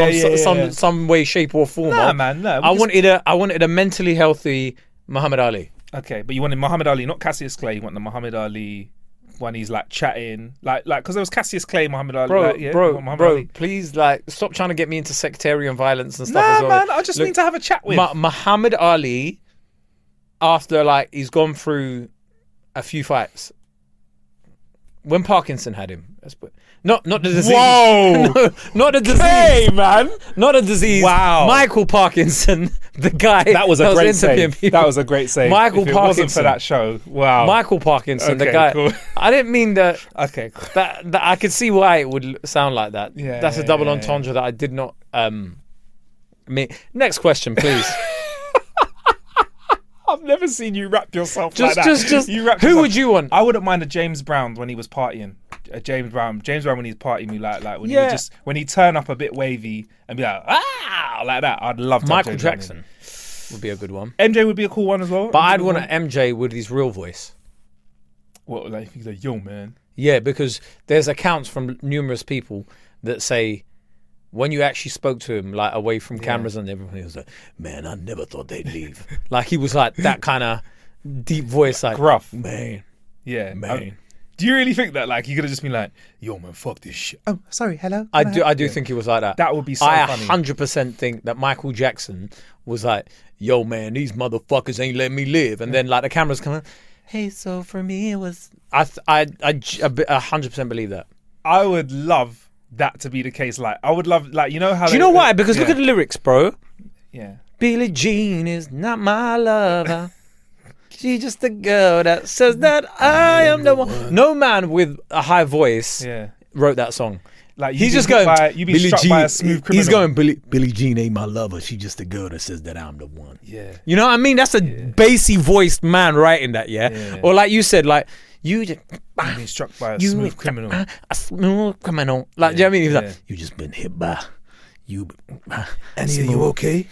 some way, shape, or form. Nah, man, no. I wanted a mentally healthy Muhammad Ali. Okay, but you wanted Muhammad Ali, not Cassius Clay. You want the Muhammad Ali when he's like chatting, like because there was Cassius Clay, Muhammad Ali. Bro, please, like, stop trying to get me into sectarian violence and stuff. Nah, man, I just mean to have a chat with Muhammad Ali. After, like, he's gone through a few fights. When Parkinson had him, not the disease. Whoa, no, not the disease. Hey, man, not a disease. Wow, Michael Parkinson, the guy that was a great save. That was a great save. Michael if it Parkinson wasn't for that show. Wow, Michael Parkinson, okay, the guy. Cool. I didn't mean that. Okay, cool. that I could see why it would sound like that. Yeah, that's a double entendre that I did not. Next question, please. I've never seen you wrap yourself like that. Just who would you want? I wouldn't mind a James Brown when he was partying. A James Brown when he's partying me like when he when he turn up a bit wavy and be like like that. I'd love to. Michael Jackson would be a good one. MJ would be a cool one as well. But I'd want an MJ with his real voice. What, like he's like, yo man? Yeah, because there's accounts from numerous people that say when you actually spoke to him, like, away from cameras and everything, he was like, man, I never thought they'd leave. Like, he was like that kind of deep voice, like, gruff. Man. Yeah. Man. Do you really think that? Like, you could have just been like, yo, man, fuck this shit. Oh, sorry, hello. I do think he was like that. That would be so funny. I 100% think that Michael Jackson was like, yo, man, these motherfuckers ain't letting me live. And then, like, the cameras come on. Hey, so for me, it was... I 100% believe that. I would love that to be the case. Like, I would love, like, you know how... Do you know why? Because look at the lyrics, bro. Yeah. Billie Jean is not my lover. She's just a girl that says that I am the one. No man with a high voice wrote that song. Like, he's just going, you'd be struck by a smooth criminal. He's going, Billie Jean ain't my lover. She's just a girl that says that I'm the one. Yeah. You know what I mean? That's a bassy voiced man writing that, yeah? Or like you said, like, you just... You've been struck by a smooth criminal. A smooth criminal. Like, do you know what I mean? He's like, you just been hit by... Annie, are you okay?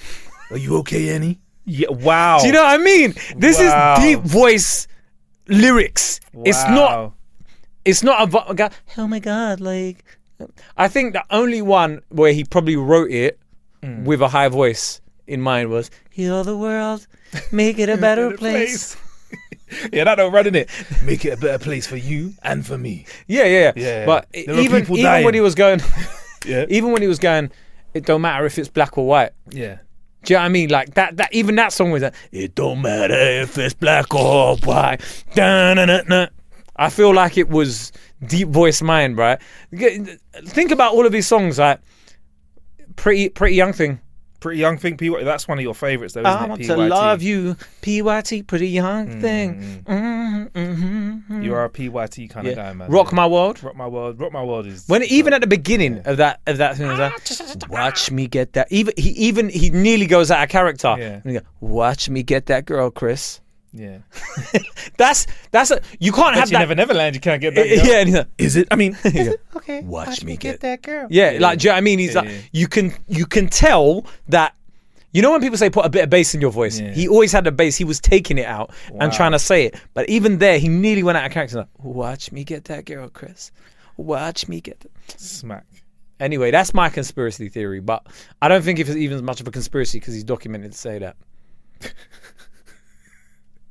Are you okay, Annie? Yeah, wow. Do you know what I mean? This is deep voice lyrics. Wow. It's not a guy, oh my God, like... I think the only one where he probably wrote it with a high voice in mind was, heal the world, make it a better place. Yeah, that don't run in it. Make it a better place for you and for me. Yeah. But even when he was going, even when he was going, it don't matter if it's black or white. Yeah. Do you know what I mean? Like that even that song was like, it don't matter if it's black or white. Da-na-na-na. I feel like it was deep voice mind, right? Think about all of these songs, like Pretty Young Thing. Pretty Young Thing, PYT. That's one of your favourites, though, isn't I it? want PYT. to love you, PYT, Pretty Young Thing. You are a PYT kind of guy, man. Rock My World. Rock My World is when even at the beginning of that thing, was like, watch me get that. He nearly goes out of character. Yeah. And he goes, watch me get that girl, Chris. Yeah. that's you can't have that. Neverland. You can't get that. Yeah. And he's like, is it? I mean, okay. Watch me get that girl. Yeah, like, do you know what I mean? He's like, you can tell that. You know when people say put a bit of bass in your voice? Yeah. He always had the bass. He was taking it out and trying to say it. But even there, he nearly went out of character. Like, watch me get that girl, Chris. Watch me get that. Smack. Anyway, that's my conspiracy theory. But I don't think it's even as much of a conspiracy because he's documented to say that.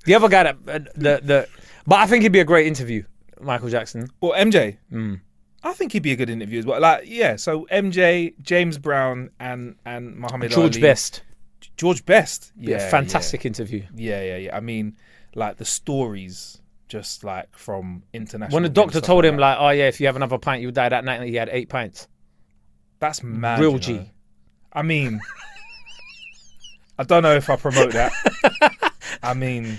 The other guy but I think he'd be a great interview, Michael Jackson. Well, MJ. I think he'd be a good interview as well. Like, yeah, so MJ, James Brown, and Muhammad Ali. George Best. George Best. Yeah, fantastic interview. Yeah. I mean, like the stories, just like from international. When the doctor told him, like, oh yeah, if you have another pint, you'll die that night, and he had 8 pints. That's mad. Real G. Know? I mean, I don't know if I promote that. I mean,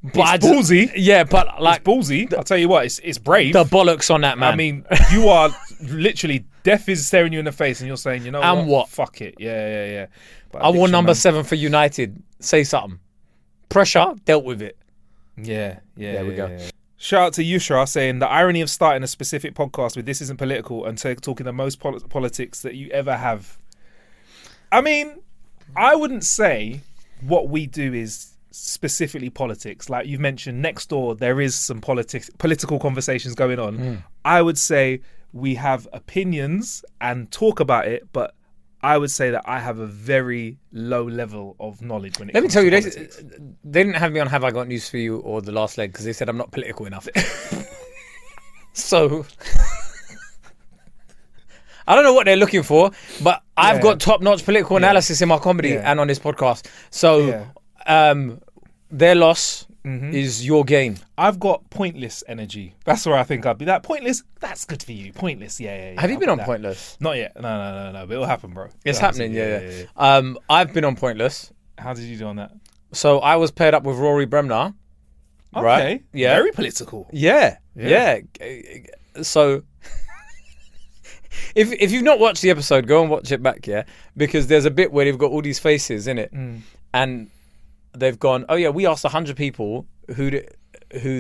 but it's ballsy. Yeah, but like, it's ballsy. I'll tell you what, it's brave. The bollocks on that, man. I mean, you are literally, death is staring you in the face and you're saying, you know what? Fuck it. Yeah. But I wore number 7 for United. Say something. Pressure, dealt with it. Yeah. There we go. Yeah. Shout out to Yushra saying the irony of starting a specific podcast with this isn't political and talking the most politics that you ever have. I mean, I wouldn't say what we do is specifically politics. Like you've mentioned, next door there is some political conversations going on. I would say we have opinions and talk about it, but I would say that I have a very low level of knowledge when it comes to politics. Let me tell you, they didn't have me on Have I Got News For You or The Last Leg because they said I'm not political enough. So I don't know what they're looking for, but I've got top-notch political analysis in my comedy and on this podcast. So their loss is your gain. I've got pointless energy. That's where I think I'd be. That pointless, that's good for you. Pointless, yeah. Have you been on Pointless? Not yet. No. But it'll happen, bro. It's happening, yeah. I've been on Pointless. How did you do on that? So I was paired up with Rory Bremner. Okay. Right? Yeah. Very political. Yeah. So if you've not watched the episode, go and watch it back, because there's a bit where they've got all these faces in it, and they've gone, oh yeah, we asked 100 people who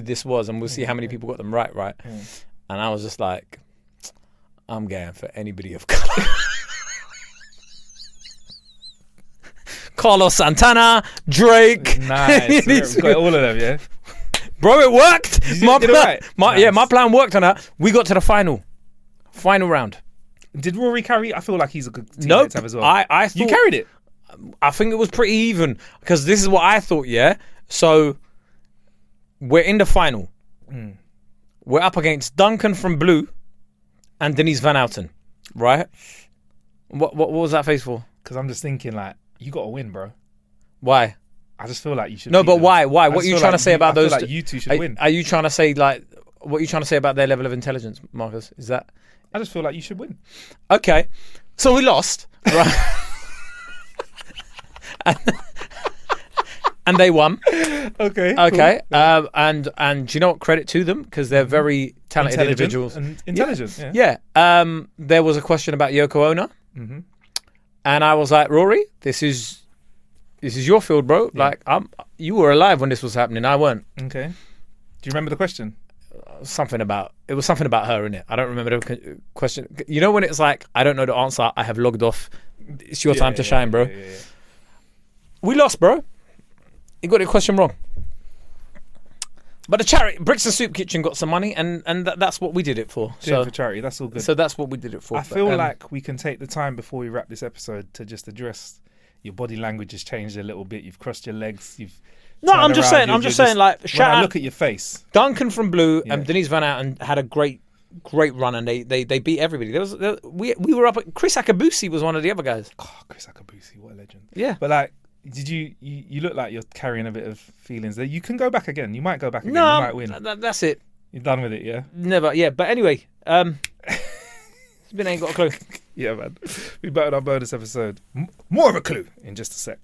this was, and we'll see how many people got them right. And I was just like, I'm going for anybody of colour. Carlos Santana, Drake. Nice. We've got all of them, yeah. Bro, it worked. My plan worked on that. We got to the final round. Did Rory carry? I feel like he's a good teammate to have as well. I thought, you carried it. I think it was pretty even because this is what I thought. Yeah, so we're in the final. We're up against Duncan from Blue and Denise Van Outen, right? What was that face for? Because I'm just thinking, like, you got to win, bro. Why? I just feel like you should. No, but why? What are you trying to say about those? I feel like you two should win. Are you trying to say like what are you trying to say about their level of intelligence, Marcus? Is that? I just feel like you should win. Okay, so we lost, right? And they won. Okay. Cool. And do you know what? Credit to them because they're very talented individuals. And intelligent. Yeah. There was a question about Yoko Ono, and I was like, Rory, this is your field, bro. Yeah. Like, you were alive when this was happening. I weren't. Okay. Do you remember the question? Something about her, innit? I don't remember the question. You know when it's like, I don't know the answer. I have logged off. It's your time to shine, bro. Yeah. We lost, bro. You got the question wrong. But the charity, Bricks and Soup Kitchen got some money, and that's what we did it for. So for charity, that's all good. So that's what we did it for. I feel like we can take the time before we wrap this episode to just address your body language has changed a little bit. You've crossed your legs. You've No, turn I'm just around, saying. I'm you're just saying. Like, when shout I out look at your face. Duncan from Blue Yeah. and Denise Van Outen had a great run, and they beat everybody. We were up. Chris Akabusi was one of the other guys. Oh, Chris Akabusi, what a legend. Yeah. But like, did you look like you're carrying a bit of feelings there? You can go back again. You might go back again. No, you might win. that's it. You're done with it, yeah? Never. Yeah. But anyway, it's been Ain't Got a Clue. Yeah, man. We better on our bonus episode. More of a clue in just a sec.